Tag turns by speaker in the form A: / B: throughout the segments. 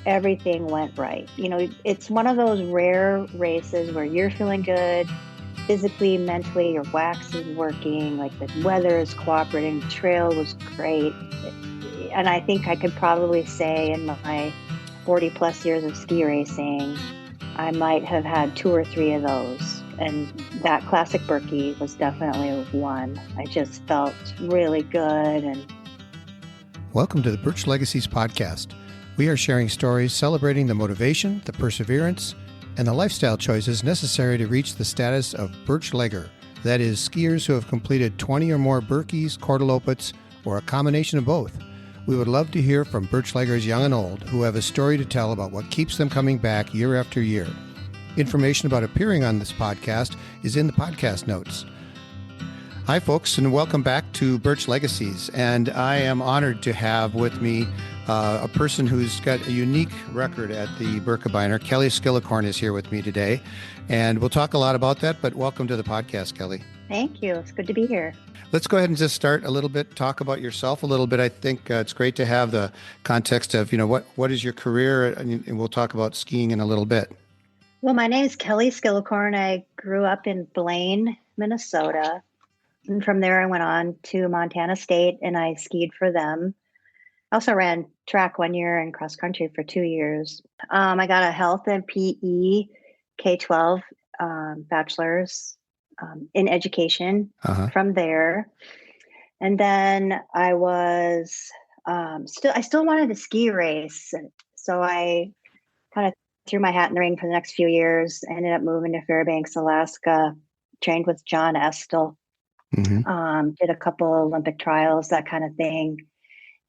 A: everything went right. It's one of those rare races where you're feeling good physically, mentally, your wax is working, like the weather is cooperating, the trail was great. And I think I could probably say in my 40 plus years of ski racing, I might have had 2 or 3 of those. And that classic Birkie was definitely one. I just felt really good. And
B: welcome to the Birch Legacies podcast. We are sharing stories celebrating the motivation, the perseverance, and the lifestyle choices necessary to reach the status of Birch Legger. That is, skiers who have completed 20 or more Birkies, Korte, or a combination of both. We would love to hear from Birch Leggers young and old who have a story to tell about what keeps them coming back year after year. Information about appearing on this podcast is in the podcast notes. Hi, folks, and welcome back to Birch Legacies. And I am honored to have with me a person who's got a unique record at the Birkebeiner. Kelly Skillicorn is here with me today, and we'll talk a lot about that, but welcome to the podcast, Kelly.
A: Thank you. It's good to be here.
B: Let's go ahead and just start a little bit, talk about yourself a little bit. I think it's great to have the context of, what is your career, and we'll talk about skiing in a little bit.
A: Well, my name is Kelly Skillicorn. I grew up in Blaine, Minnesota. And from there, I went on to Montana State, and I skied for them. I also ran track 1 year and cross country for 2 years. I got a health and PE K-12 bachelor's in education from there. And then I was I still wanted to ski race. So I kind of threw my hat in the ring for the next few years. I ended up moving to Fairbanks, Alaska, trained with John Estel, did a couple Olympic trials, that kind of thing.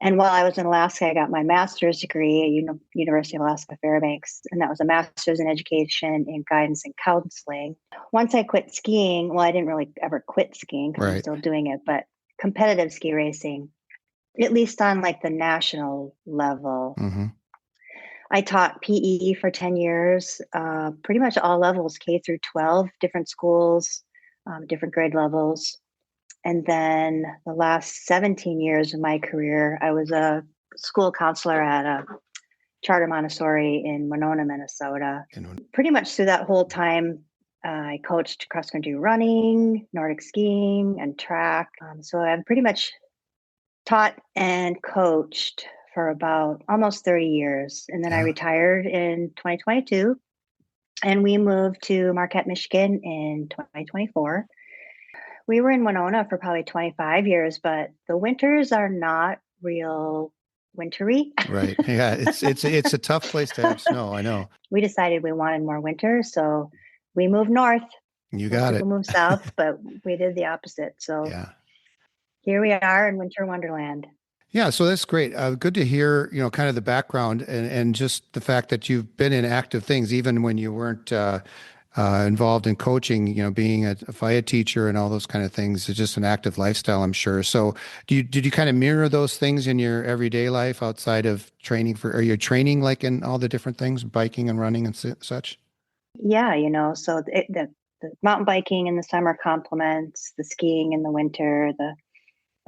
A: And while I was in Alaska, I got my master's degree at University of Alaska Fairbanks, and that was a master's in education in guidance and counseling. Once I quit skiing, well, I didn't really ever quit skiing because I'm still doing it, but competitive ski racing, at least on like the national level. I taught PE for 10 years, pretty much all levels, K through 12, different schools, different grade levels. And then the last 17 years of my career, I was a school counselor at a charter Montessori in Winona, Minnesota. Pretty much through that whole time, I coached cross-country running, Nordic skiing, and track. So I've pretty much taught and coached for about almost 30 years. And then I retired in 2022, and we moved to Marquette, Michigan in 2024. We were in Winona for probably 25 years, but the winters are not real wintry.
B: Right. Yeah. It's a tough place to have snow. I know.
A: We decided we wanted more winter, so we moved north.
B: You got it.
A: People moved south, but we did the opposite. So here we are in winter wonderland.
B: Yeah, so that's great. Good to hear, kind of the background and just the fact that you've been in active things, even when you weren't involved in coaching, being a FIA teacher and all those kind of things. It's just an active lifestyle, I'm sure. So did you kind of mirror those things in your everyday life outside of training are you training like in all the different things, biking and running and such?
A: Yeah, so the mountain biking in the summer complements the skiing in the winter, the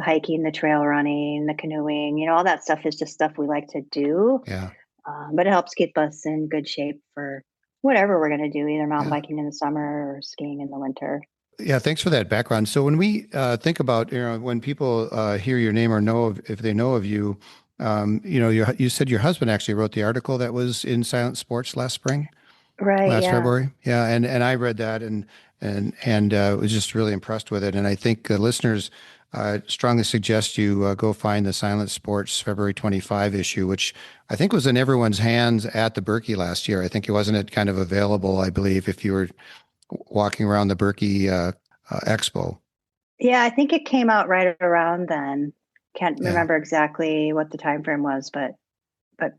A: hiking, the trail running, the canoeing, all that stuff is just stuff we like to do.
B: Yeah.
A: But it helps keep us in good shape for whatever we're going to do, either mountain biking in the summer or skiing in the winter.
B: Yeah, thanks for that background. So when we think about, when people hear your name or if they know of you, you said your husband actually wrote the article that was in Silent Sports last spring,
A: right?
B: Last February. Yeah, and I read that and was just really impressed with it. And I think listeners strongly suggest you go find the Silent Sports February 25 issue, which I think was in everyone's hands at the Birkie last year. I think it wasn't kind of available, I believe, if you were walking around the Birkie Expo.
A: Yeah, I think it came out right around then. Can't remember exactly what the time frame was, but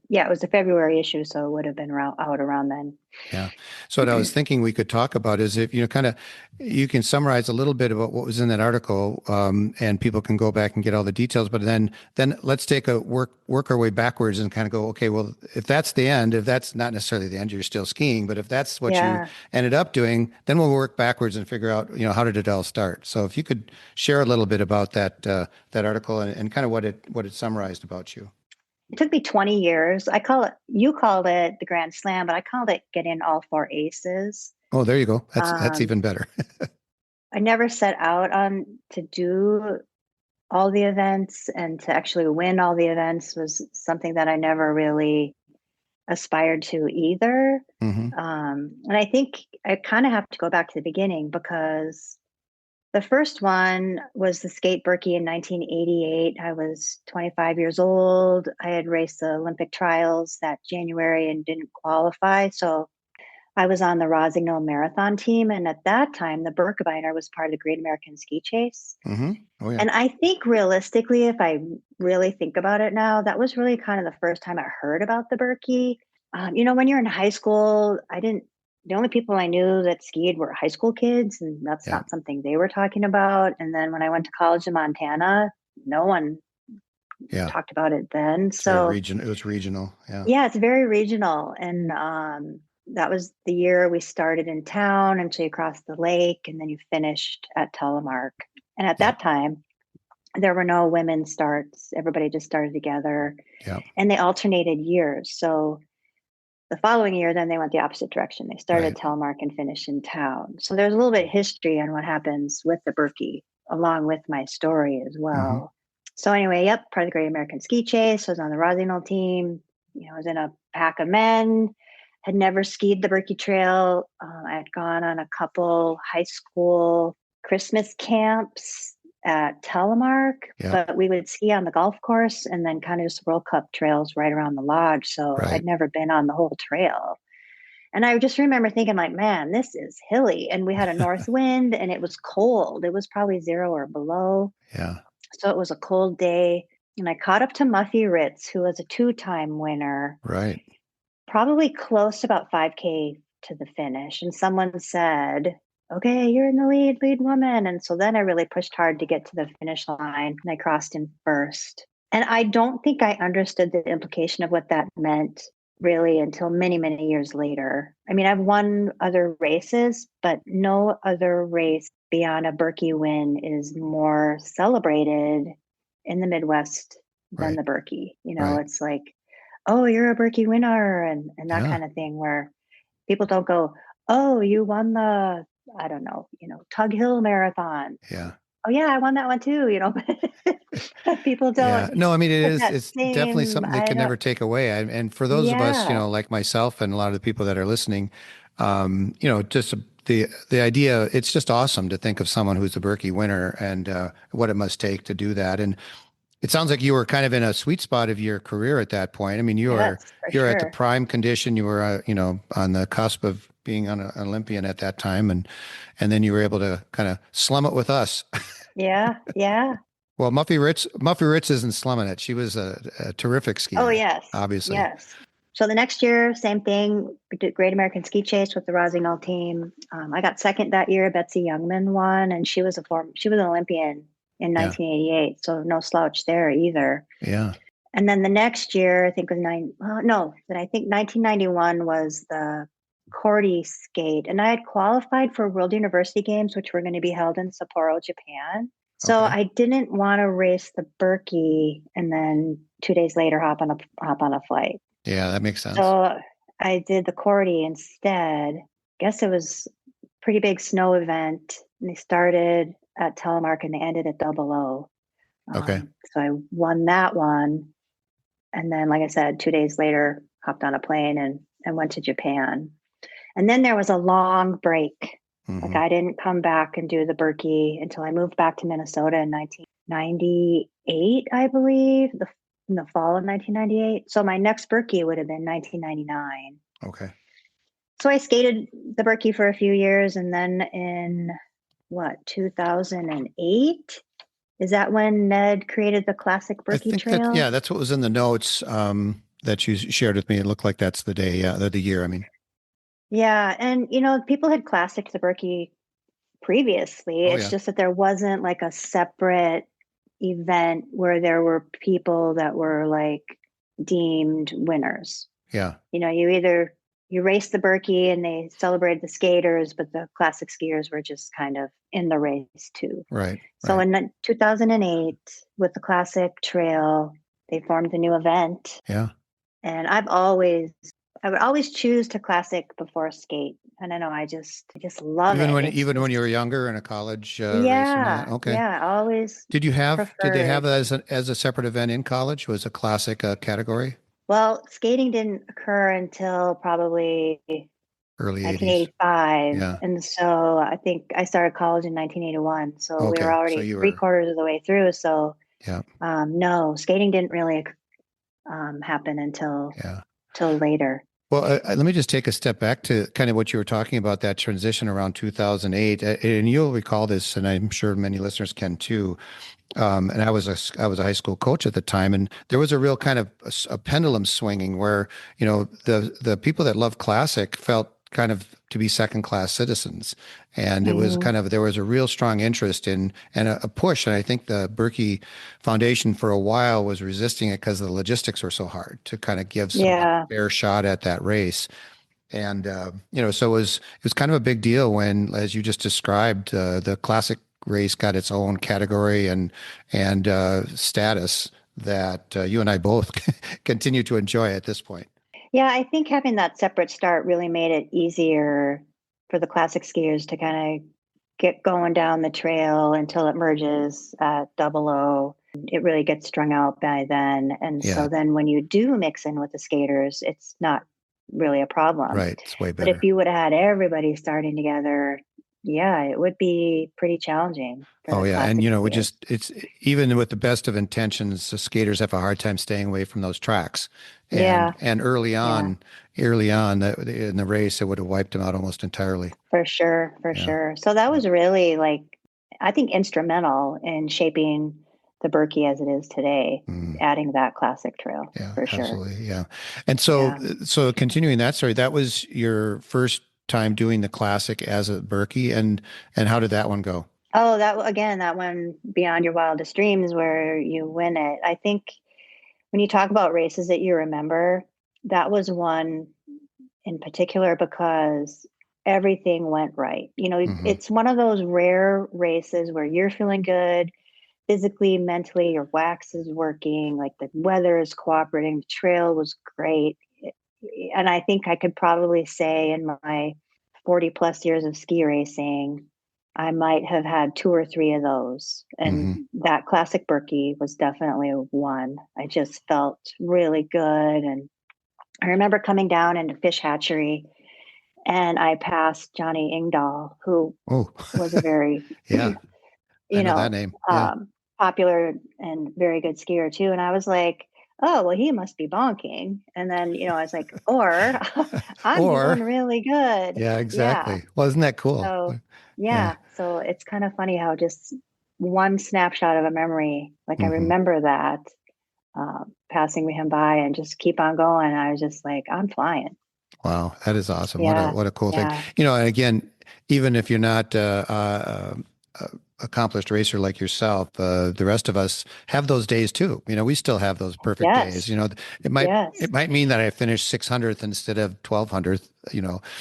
A: yeah, it was a February issue, so it would have been out around then.
B: Yeah. So what I was thinking we could talk about is if, you can summarize a little bit about what was in that article, and people can go back and get all the details, but then let's take a work our way backwards and kind of go, okay, well, if that's the end, if that's not necessarily the end, you're still skiing, but if that's what you ended up doing, then we'll work backwards and figure out, how did it all start? So if you could share a little bit about that article and kind of what it summarized about you.
A: It took me 20 years. You called it the Grand Slam, but I called it getting all four aces.
B: Oh, there you go. That's
A: Um,
B: even better.
A: I never set out on to do all the events, and to actually win all the events was something that I never really aspired to either.
B: Hmm.
A: And I think I kind of have to go back to the beginning, because the first one was the skate Birkie in 1988. I was 25 years old. I had raced the Olympic trials that January and didn't qualify. So I was on the Rossignol Marathon team. And at that time, the Birkebeiner was part of the Great American Ski Chase.
B: Hmm. Oh, yeah.
A: And I think realistically, if I really think about it now, that was really kind of the first time I heard about the Birkie. When you're in high school, the only people I knew that skied were high school kids, and that's
B: Yeah.
A: not something they were talking about. And then when I went to college in Montana, no one
B: Yeah.
A: talked about it then.
B: It's very
A: So
B: region. It was regional. Yeah.
A: yeah, it's very regional. And that was the year we started in town until you crossed the lake, and then you finished at Telemark. And at
B: Yeah.
A: that time, there were no women's starts. Everybody just started together,
B: Yeah.
A: and they alternated years. So the following year, then they went the opposite direction. They started
B: Right.
A: at Telemark and finished in town. So there's a little bit of history on what happens with the Birkie, along with my story as
B: Hmm.
A: well. So anyway, yep, part of the Great American Ski Chase. I was on the Rossignol team. I was in a pack of men. Had never skied the Birkie Trail. I had gone on a couple high school Christmas camps at Telemark,
B: Yeah.
A: but we would ski on the golf course and then kind of just World Cup trails right around the lodge. So
B: Right.
A: I'd never been on the whole trail. And I just remember thinking, like, man, this is hilly. And we had a north wind and it was cold. It was probably 0 or below.
B: Yeah.
A: So it was a cold day. And I caught up to Muffy Ritz, who was a 2-time winner,
B: Right.
A: probably close to about 5K to the finish. And someone said, okay, you're in the lead woman. And so then I really pushed hard to get to the finish line, and I crossed in first. And I don't think I understood the implication of what that meant really until many, many years later. I mean, I've won other races, but no other race beyond a Birkie win is more celebrated in the Midwest than
B: Right.
A: the Birkie.
B: Right.
A: It's like, oh, you're a Birkie winner, and that
B: Yeah.
A: kind of thing, where people don't go, oh, you won the, I don't know, Tug Hill Marathon.
B: Yeah.
A: Oh yeah, I won that one too, but people don't
B: Yeah. No, I mean,
A: put that
B: it's definitely
A: same,
B: something they
A: I
B: can
A: don't,
B: never take away. And for those of us,
A: yeah,
B: like myself and a lot of the people that are listening, just the idea, it's just awesome to think of someone who's the Berkey winner and what it must take to do that. And it sounds like you were kind of in a sweet spot of your career at that point. I mean,
A: yes, for
B: you're at the
A: sure.
B: prime condition. You were, on the cusp of being an Olympian at that time, and then you were able to kind of slum it with us.
A: Yeah, yeah.
B: Well, Muffy Ritz isn't slumming it. She was a terrific
A: Oh,
B: skier,
A: yes,
B: obviously.
A: yes. So the next year, same thing. We did Great American Ski Chase with the Rossignol team. I got second that year. Betsy Youngman won, and she was an Olympian in
B: Yeah,
A: 1988. So no slouch there either.
B: yeah.
A: And then the next year, I think was then I think 1991 was the Korte skate, and I had qualified for World University Games, which were going to be held in Sapporo, Japan. So
B: Okay.
A: I didn't want to race the Birkie and then 2 days later hop on a flight.
B: Yeah, that makes sense.
A: So I did the Korte instead. Guess it was a pretty big snow event, and they started at Telemark and they ended at Double O.
B: Okay.
A: So I won that one. And then, like I said, 2 days later, hopped on a plane and went to Japan. And then there was a long break. Like,
B: Hmm.
A: I didn't come back and do the Birkie until I moved back to Minnesota in 1998, I believe, in the fall of 1998. So my next Birkie would have been 1999.
B: Okay.
A: So I skated the Birkie for a few years. And then in 2008? Is that when Ned created the classic
B: I
A: Birkie
B: think that,
A: Trail?
B: yeah, that's what was in the notes that you shared with me. It looked like that's the day, the year. I mean,
A: Yeah. And, people had classic the Birkie previously.
B: oh
A: It's
B: yeah,
A: just that there wasn't like a separate event where there were people that were like deemed winners.
B: yeah,
A: You raced the Birkie and they celebrated the skaters, but the classic skiers were just kind of in the race too.
B: right,
A: So
B: right.
A: in 2008, with the classic trail, they formed a new event.
B: Yeah.
A: And I would always choose to classic before skate. And I know I just love
B: Even
A: it.
B: when
A: It's
B: even when
A: just,
B: you were younger in a college race and all that.
A: yeah,
B: Okay.
A: yeah. I always
B: Did they have
A: preferred.
B: that as a separate event in college? Was a classic category?
A: Well, skating didn't occur until probably
B: Early 80s.
A: 1985.
B: Yeah.
A: And so I think I started college in 1981. So we were
B: Okay. So
A: already
B: you
A: three
B: were,
A: quarters of the way through. So
B: yeah.
A: no, skating didn't really happen
B: Yeah.
A: till later.
B: Well, let me just take a step back to kind of what you were talking about, that transition around 2008. And you'll recall this, and I'm sure many listeners can too. And I was a high school coach at the time, and there was a real kind of a pendulum swinging where, the people that loved classic felt kind of to be second class citizens, and it was
A: Hmm.
B: kind of there was a real strong interest in and a push. And I think the Birkie Foundation for a while was resisting it because the logistics were so hard to kind of give somebody
A: Yeah.
B: a fair shot at that race. And so it was kind of a big deal when, as you just described, the classic race got its own category and status that you and I both continue to enjoy at this point.
A: Yeah, I think having that separate start really made it easier for the classic skiers to kind of get going down the trail until it merges at double O. It really gets strung out by then. And
B: Yeah,
A: so then when you do mix in with the skaters, it's not really a problem.
B: right. It's way
A: But if
B: better.
A: you would have had everybody starting together, yeah, it would be pretty challenging for
B: Oh
A: the
B: yeah, and
A: classic skiers.
B: it's even with the best of intentions, the skaters have a hard time staying away from those tracks.
A: Yeah,
B: And
A: yeah.
B: early on in the race, it would have wiped them out almost entirely.
A: For sure, for
B: Yeah.
A: sure. So that was really like, I think, instrumental in shaping the Birkie as it is today,
B: Mm.
A: adding that classic trail
B: Yeah,
A: for sure.
B: absolutely. Yeah. And so,
A: Yeah.
B: so continuing that story, that was your first time doing the classic as a Birkie, and how did that one go?
A: Oh, again, that one, Beyond Your Wildest Dreams, where you win it. I think when you talk about races that you remember, that was one in particular because everything went right.
B: Hmm.
A: It's one of those rare races where you're feeling good physically, mentally, your wax is working, like the weather is cooperating, the trail was great. And I think I could probably say in my 40 plus years of ski racing, I might have had two or three of those. And
B: Hmm.
A: that classic Birkie was definitely one. I just felt really good. And I remember coming down into Fish Hatchery and I passed Johnny Ingdahl, who
B: Oh,
A: was a very,
B: yeah, I
A: you
B: know that
A: know,
B: name. Yeah.
A: um, popular and very good skier too. And I was like, oh, well, he must be bonking. And then, I was like, or I'm doing
B: Or,
A: really good.
B: yeah,
A: Yeah.
B: exactly. Well, isn't that cool?
A: So,
B: Yeah.
A: yeah. So it's kind of funny how just one snapshot of a memory, like I
B: Hmm.
A: remember that passing him by and just keep on going. I was just like, I'm flying.
B: Wow, that is awesome.
A: Yeah.
B: What a cool thing.
A: Yeah.
B: And again, even if you're not accomplished racer like yourself, the rest of us have those days too. We still have those perfect days.
A: Yes.
B: It might
A: Yes.
B: it might mean that I finished 600th instead of 1200th.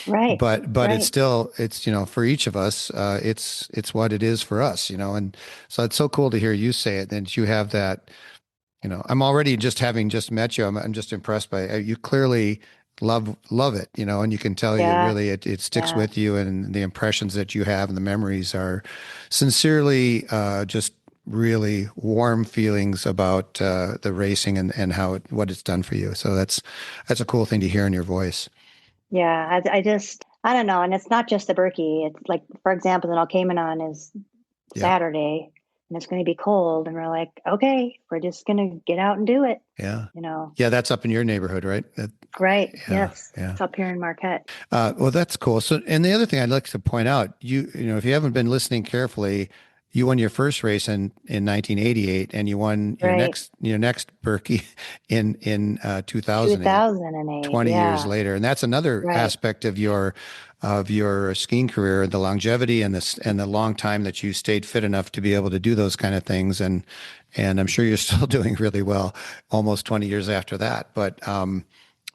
A: Right.
B: But it's
A: Right.
B: still for each of us, it's what it is for us. And so it's so cool to hear you say it, and you have that. I'm already just having just met you. I'm just impressed by you. Clearly love it. And you can tell you
A: Yeah.
B: really it sticks
A: Yeah.
B: with you, and the impressions that you have and the memories are sincerely just really warm feelings about the racing and what it's done for you. So that's a cool thing to hear in your voice.
A: Yeah, I don't know. And it's not just the Berkey. It's like, for example, the Cayman is
B: Yeah,
A: Saturday and it's going to be cold. And we're like, okay, we're just going to get out and do it,
B: yeah,
A: you know?
B: yeah. That's up in your neighborhood, right?
A: Right.
B: Yeah,
A: Yes.
B: yeah.
A: It's up here in Marquette.
B: Well, that's cool. So, and the other thing I'd like to point out, if you haven't been listening carefully, you won your first race in 1988, and you won
A: Right.
B: your next Birkie in 2008,
A: 2008.
B: 20 years
A: Yeah.
B: later, and that's another
A: Right.
B: aspect of your skiing career, the longevity and the long time that you stayed fit enough to be able to do those kind of things, and I'm sure you're still doing really well, almost 20 years after that, but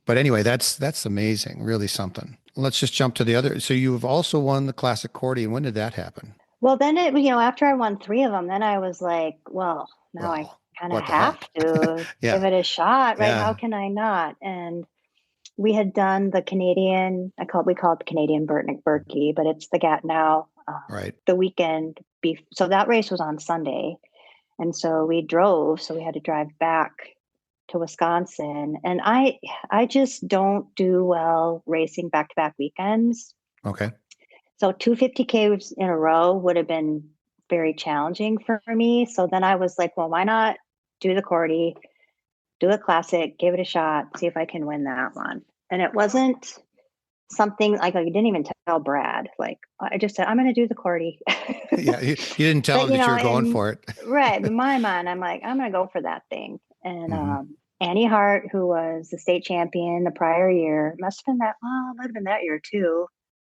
B: anyway, that's amazing, really something. Let's just jump to the other. So you've also won the Classic Korte, and when did that happen?
A: Well, then after I won three of them, then I was like, well, now I
B: Well,
A: kind of
B: what the
A: have
B: heck?
A: to
B: Yeah.
A: give it a shot, right? How
B: Yeah.
A: can I not? And we had done the Canadian, we call it the Canadian Birkie, but it's the Gatineau,
B: Right.
A: the weekend. So that race was on Sunday. And so we drove, so we had to drive back to Wisconsin. And I just don't do well racing back-to-back weekends.
B: Okay.
A: So 250Ks in a row would have been very challenging for me. So then I was like, well, why not do the Korte, do a classic, give it a shot, see if I can win that one. And it wasn't something like I didn't even tell Brad. Like I just said, I'm going to do the Korte.
B: Yeah. You didn't tell
A: But
B: him that you were going
A: and
B: for it.
A: right, in my mind, I'm like, I'm going to go for that thing. And
B: Hmm.
A: Annie Hart, who was the state champion the prior year, must have been might have been that year too.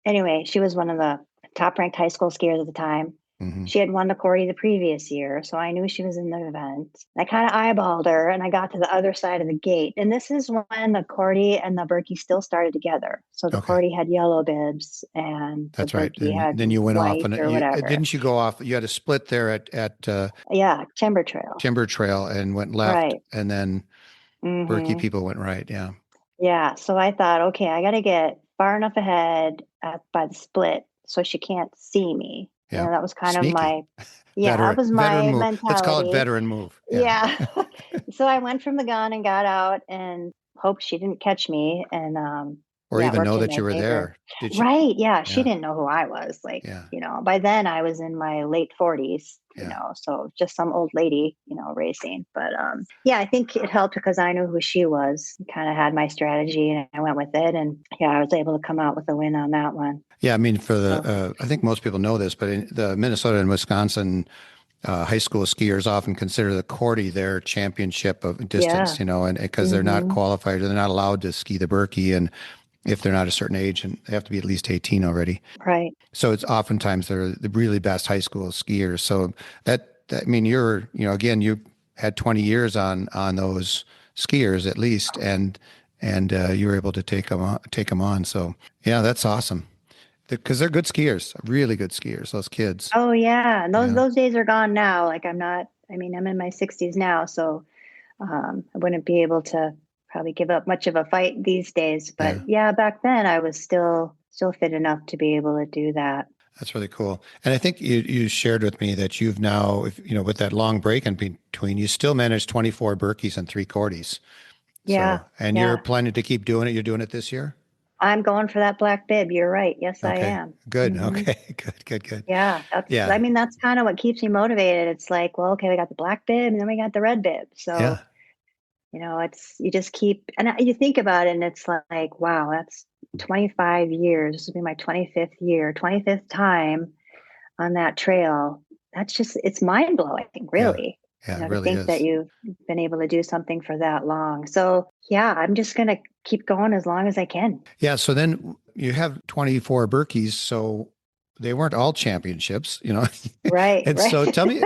A: Anyway, she was one of the top ranked high school skiers at the time.
B: Hmm.
A: She had won the Korte the previous year, so I knew she was in the event. I kind of eyeballed her, and I got to the other side of the gate. And this is when the Korte and the Birkie still started together. So the
B: Okay.
A: Korte had yellow bibs, and the
B: That's right.
A: Birkie
B: And
A: had
B: then you went off
A: white
B: on it.
A: or whatever.
B: Didn't you go off? You had a split there at
A: Yeah, Timber Trail.
B: Timber Trail and went left,
A: Right.
B: and then Birkie
A: Hmm.
B: people went right. Yeah.
A: Yeah. So I thought, okay, I got to get far enough ahead by the split so she can't see me.
B: Yeah.
A: That was kind of
B: Sneaky.
A: that was
B: Veteran
A: my
B: move. Let's call it
A: mentality.
B: veteran move. Yeah.
A: Yeah. So I went from the gun and got out and hoped she didn't catch me. And
B: Or
A: yeah, it
B: even
A: worked
B: know
A: in
B: that
A: my
B: you were
A: favor.
B: there. Did she?
A: Right. Yeah. She
B: Yeah.
A: didn't know who I was. Like,
B: Yeah.
A: by then I was in my late 40s,
B: Yeah.
A: so just some old lady, racing. But yeah, I think it helped because I knew who she was, kind of had my strategy and I went with it. And yeah, I was able to come out with a win on that one.
B: Yeah. I mean, for
A: So,
B: I think most people know this, but in the Minnesota and Wisconsin high school skiers often consider the Korte their championship of
A: yeah.
B: distance, and because they're not
A: Hmm.
B: qualified, or they're not allowed to ski the Birkie, and if they're not a certain age, and they have to be at least 18 already.
A: Right.
B: So it's oftentimes they're the really best high school skiers. So I mean, again, you had 20 years on those skiers at least, and you were able to take them on. So yeah, that's awesome because they're good skiers, really good skiers. Those kids.
A: Oh yeah. And those,
B: Yeah.
A: those days are gone now. Like I'm in my 60s now. So I wouldn't be able to probably give up much of a fight these days. But
B: Yeah.
A: yeah, back then I was still fit enough to be able to do that.
B: That's really cool. And I think you shared with me that you've now, with that long break in between, you still managed 24 Birkies and 3 Kortes.
A: Yeah,
B: So, and you're
A: yeah.
B: planning to keep doing it. You're doing it this year?
A: I'm going for that black bib. You're right. Yes, I
B: Okay.
A: am.
B: Good.
A: Hmm.
B: Okay. Good, good, good.
A: Yeah,
B: Yeah.
A: that's kind of what keeps me motivated. It's like, well, okay, we got the black bib and then we got the red bib. So,
B: Yeah.
A: you just keep, and you think about it and it's like, wow, that's 25 years. This will be my 25th year, 25th time on that trail. It's mind blowing,
B: Yeah.
A: really,
B: Yeah. It
A: to
B: really
A: think that
B: is.
A: you've been able to do something for that long. So, yeah, I'm just going to keep going as long as I can.
B: Yeah. So then you have 24 Birkies. So they weren't all championships.
A: Right,
B: And
A: right.
B: so tell me,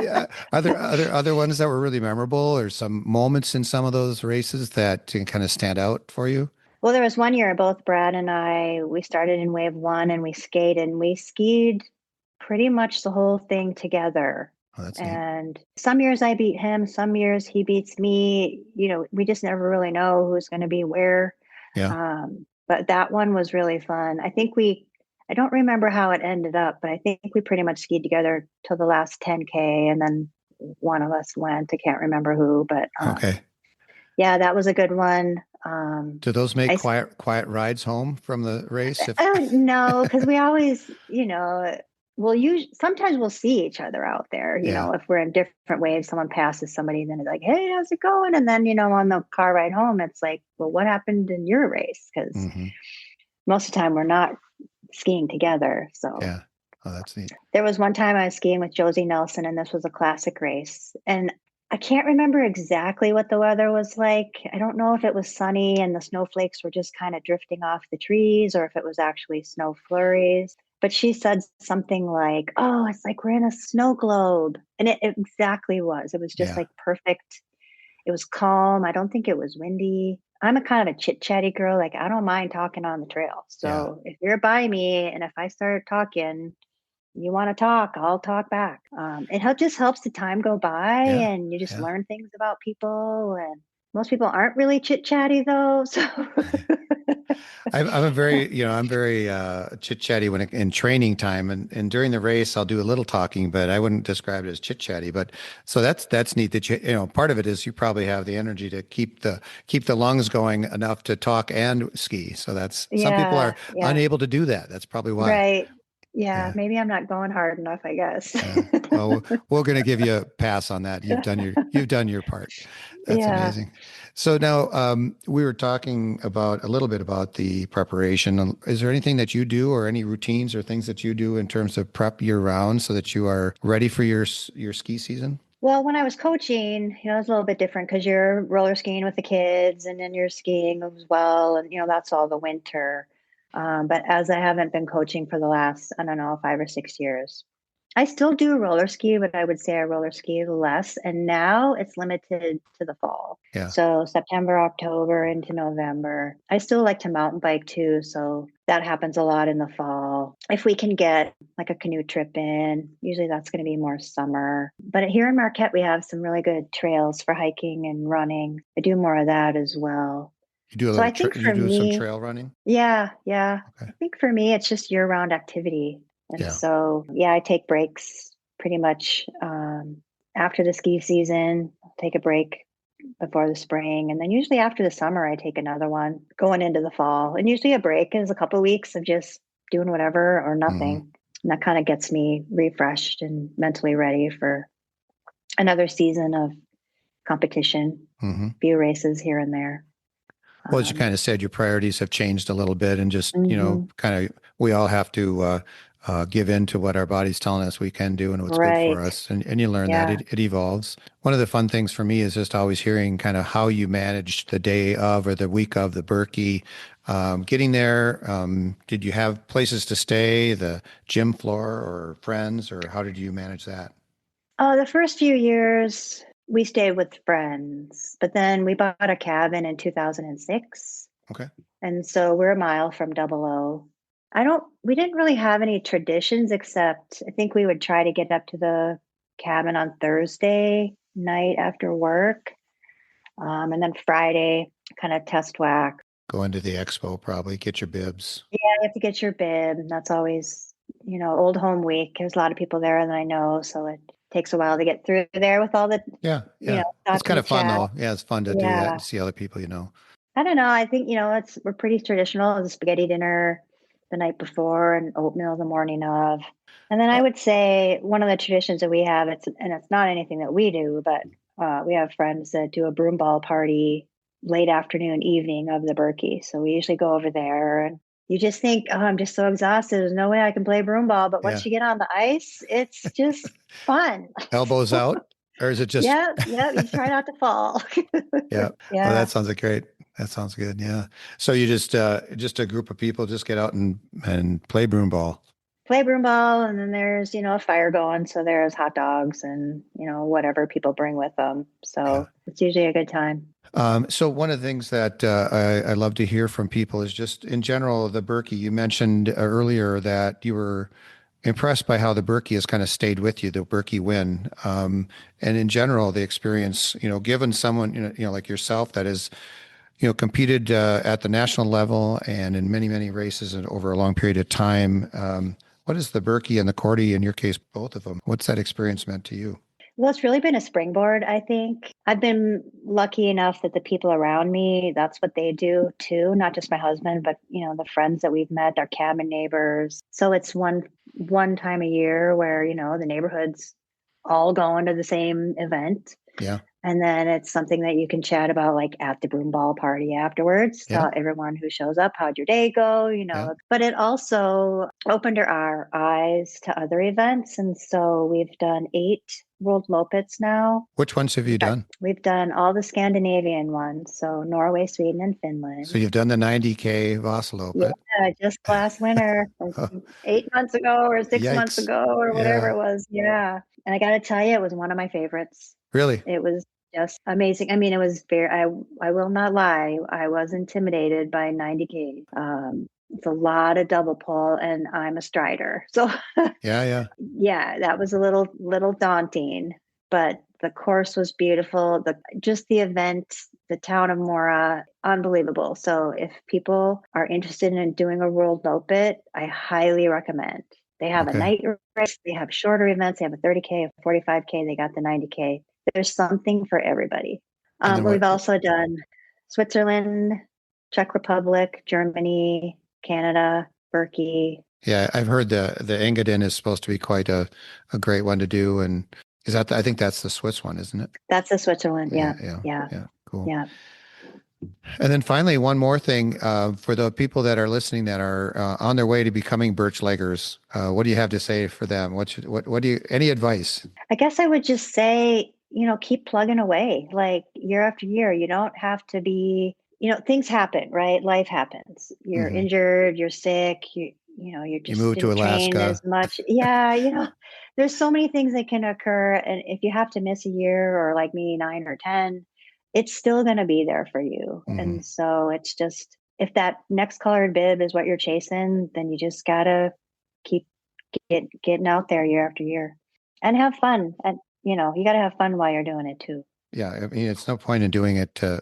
B: are there other ones that were really memorable, or some moments in some of those races that can kind of stand out for you?
A: Well, there was one year both Brad and we started in wave one and we skied pretty much the whole thing together.
B: Oh, that's neat.
A: And some years I beat him, some years he beats me. We just never really know who's going to be where.
B: Yeah.
A: But that one was really fun. I don't remember how it ended up, but I think we pretty much skied together till the last 10K. And then one of us went. I can't remember who, but
B: Okay.
A: yeah, that was a good one.
B: Do those make
A: I
B: quiet rides home from the race? If
A: Oh no, because we always, sometimes we'll see each other out there.
B: yeah.
A: If we're in different waves, someone passes somebody, then it's like, "Hey, how's it going?" And then on the car ride home, it's like, "Well, what happened in your race?" Because
B: Hmm.
A: most of the time we're not skiing together. So
B: Yeah. Oh, that's neat.
A: there was one time I was skiing with Josie Nelson, and this was a classic race, and I can't remember exactly what the weather was like. I don't know if it was sunny and the snowflakes were just kind of drifting off the trees or if it was actually snow flurries. But she said something like, "Oh, it's like we're in a snow globe." And it exactly was. It was just
B: Yeah.
A: like perfect. It was calm. I don't think it was windy. I'm a kind of a chit chatty girl. Like, I don't mind talking on the trail.
B: Yeah.
A: So if you're by me and if I start talking, you want to talk, I'll talk back. Just helps the time go by,
B: Yeah.
A: and you just
B: Yeah.
A: learn things about people. And most people aren't really chit chatty though. So
B: I'm a very, I'm very chit chatty in training time, and during the race I'll do a little talking, but I wouldn't describe it as chit chatty. But so that's neat that part of it is you probably have the energy to keep the lungs going enough to talk and ski. So that's some people
A: yeah,
B: are
A: yeah,
B: unable to do that. That's probably why.
A: right. Yeah,
B: Yeah.
A: maybe I'm not going hard enough, I guess.
B: Yeah. Well, we're going to give you a pass on that. You've done your part. That's
A: Yeah.
B: amazing. So now we were talking about a little bit about the preparation. Is there anything that you do, or any routines or things that you do in terms of prep year round, so that you are ready for your ski season?
A: Well, when I was coaching, it's a little bit different because you're roller skiing with the kids and then you're skiing as well. And, that's all the winter. But as I haven't been coaching for the last, I don't know, 5 or 6 years, I still do roller ski, but I would say I roller ski less. And now it's limited to the fall.
B: Yeah.
A: So September, October into November. I still like to mountain bike too. So that happens a lot in the fall. If we can get like a canoe trip in, usually that's going to be more summer. But here in Marquette, we have some really good trails for hiking and running. I do more of that as well.
B: You do a
A: So I
B: little,
A: think
B: you
A: for
B: do some
A: me,
B: trail running?
A: yeah, yeah.
B: Okay.
A: I think for me, it's just year-round activity. And
B: Yeah.
A: so, yeah, I take breaks pretty much after the ski season. I'll take a break before the spring. And then usually after the summer, I take another one going into the fall. And usually a break is a couple of weeks of just doing whatever or
B: Hmm.
A: nothing. And that kind of gets me refreshed and mentally ready for another season of competition,
B: Hmm.
A: few races here and there.
B: Well, as you kind of said, your priorities have changed a little bit, and just,
A: Mhm.
B: kind of, we all have to give in to what our body's telling us we can do and what's good for
A: Right.
B: us. And you learn that
A: Yeah.
B: it evolves. One of the fun things for me is just always hearing kind of how you managed the day of or the week of the Birkie. Getting there, did you have places to stay, the gym floor or friends, or how did you manage that?
A: The first few years we stayed with friends, but then we bought a cabin in 2006.
B: Okay.
A: And so we're a mile from Double O. We didn't really have any traditions except I think we would try to get up to the cabin on Thursday night after work. And then Friday, kind of test whack.
B: Go into the expo, probably get your bibs.
A: Yeah, you have to get your bib. And that's always, old home week. There's a lot of people there that I know. So it takes a while to get through there with all the,
B: Yeah. Yeah. It's kind
A: talking
B: of fun
A: chat.
B: though. Yeah. It's fun to do that
A: Yeah.
B: and see other people, you know.
A: I don't know. I think, we're pretty traditional. The spaghetti dinner the night before and oatmeal the morning of. And then I
B: Uh,
A: would say one of the traditions that we have, it's not anything that we do, but we have friends that do a broom ball party late afternoon, evening of the Birkie. So we usually go over there and you just think, oh, I'm just so exhausted. There's no way I can play broom ball. But once
B: yeah.
A: you get on the ice, it's just fun.
B: Elbows out, or is it just?
A: Yeah, yeah. You try not to fall.
B: Yeah. Oh,
A: Yeah.
B: that sounds like great. That sounds good. Yeah. So you just a group of people just get out and play broom ball.
A: Play broom ball, and then there's a fire going, so there's hot dogs and whatever people bring with them,
B: Yeah.
A: so it's usually a good time.
B: So one of the things that I love to hear from people is just in general the Birkie. You mentioned earlier that you were impressed by how the Birkie has kind of stayed with you, the Birkie win, and in general the experience. Given someone like yourself that is competed at the national level and in many, many races and over a long period of time. What is the Birkie and the Korte, in your case, both of them? What's that experience meant to you?
A: Well, it's really been a springboard, I think. I've been lucky enough that the people around me, that's what they do too, not just my husband, but the friends that we've met, our cabin neighbors. So it's one time a year where the neighborhood's all going to the same event.
B: Yeah,
A: And then it's something that you can chat about like at the broom ball party afterwards.
B: yeah,
A: Tell everyone who shows up, how'd your day go?
B: yeah.
A: But it also opened our eyes to other events. And so we've done 8 World Mopeds now.
B: Which ones have you done?
A: We've done all the Scandinavian ones. So Norway, Sweden, and
B: So
A: Finland.
B: you've done the 90K Vasaloppet.
A: Yeah, just last winter, like
B: Oh,
A: 8 months ago or 6 months
B: yikes.
A: ago or whatever
B: Yeah,
A: it was. Yeah. And I got to tell you, it was one of my favorites.
B: really.
A: It was just amazing. I mean, it was I will not lie. I was intimidated by 90K. It's a lot of double pull, and I'm a strider. So
B: Yeah.
A: yeah, that was a little daunting, but the course was beautiful. Just the event, the town of Mora, unbelievable. So if people are interested in doing a World Lopit, I highly recommend. They have a
B: Okay.
A: night race, they have shorter events, they have a 30K, a 45K, they got the 90K. There's something for everybody.
B: And then
A: We've also done Switzerland, Czech Republic, Germany, Canada, Birkie.
B: Yeah, I've heard the Engadin is supposed to be quite a great one to do. And is that I think that's the Swiss one, isn't it?
A: That's the Switzerland. Yeah.
B: Cool.
A: Yeah.
B: And then finally, one more thing for the people that are listening that are on their way to becoming birch leggers. What do you have to say for them? What do you, any advice?
A: I guess I would just say, keep plugging away, like year after year. You don't have to be, things happen, right? Life happens. You're injured, you're sick, you just
B: moved to
A: didn't train
B: Alaska.
A: as much. Yeah, there's so many things that can occur. And if you have to miss a year, or like me, 9 or 10, it's still going to be there for you. And so it's just, if that next colored bib is what you're chasing, then you just gotta keep getting out there year after year and have fun. And you got to have fun while you're doing it too.
B: Yeah, I mean, it's no point in doing it to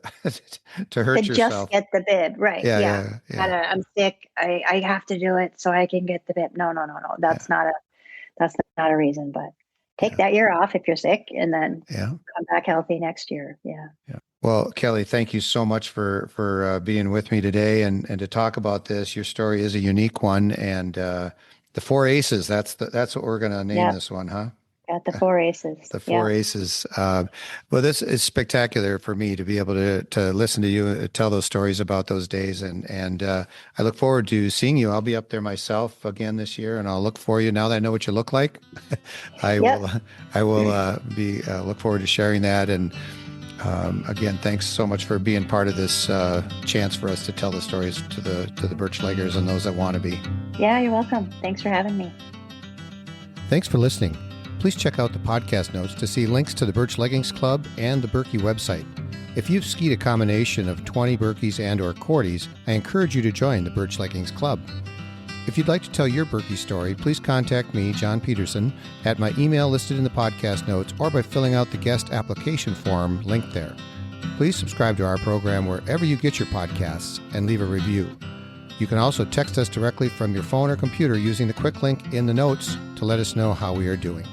B: to hurt
A: To
B: yourself.
A: just get the bib, right?
B: Yeah.
A: I'm sick. I have to do it so I can get the bib. No. That's not a reason. But take that year off if you're sick, and then come back healthy next year. Yeah.
B: Well, Kelly, thank you so much for being with me today and to talk about this. Your story is a unique one, and the 4 aces. That's what we're going to name this one, huh?
A: Got the 4 aces.
B: The 4 aces. Well, this is spectacular for me to be able to listen to you tell those stories about those days, and I look forward to seeing you. I'll be up there myself again this year, and I'll look for you. Now that I know what you look like, I will be look forward to sharing that. And again, thanks so much for being part of this chance for us to tell the stories to the birch leggers and those that want to be.
A: Yeah, you're welcome. Thanks for having me.
B: Thanks for listening. Please check out the podcast notes to see links to the Birch Leggings Club and the Birkie website. If you've skied a combination of 20 Birkies and or Kortes, I encourage you to join the Birch Leggings Club. If you'd like to tell your Birkie story, please contact me, John Peterson, at my email listed in the podcast notes or by filling out the guest application form linked there. Please subscribe to our program wherever you get your podcasts and leave a review. You can also text us directly from your phone or computer using the quick link in the notes to let us know how we are doing.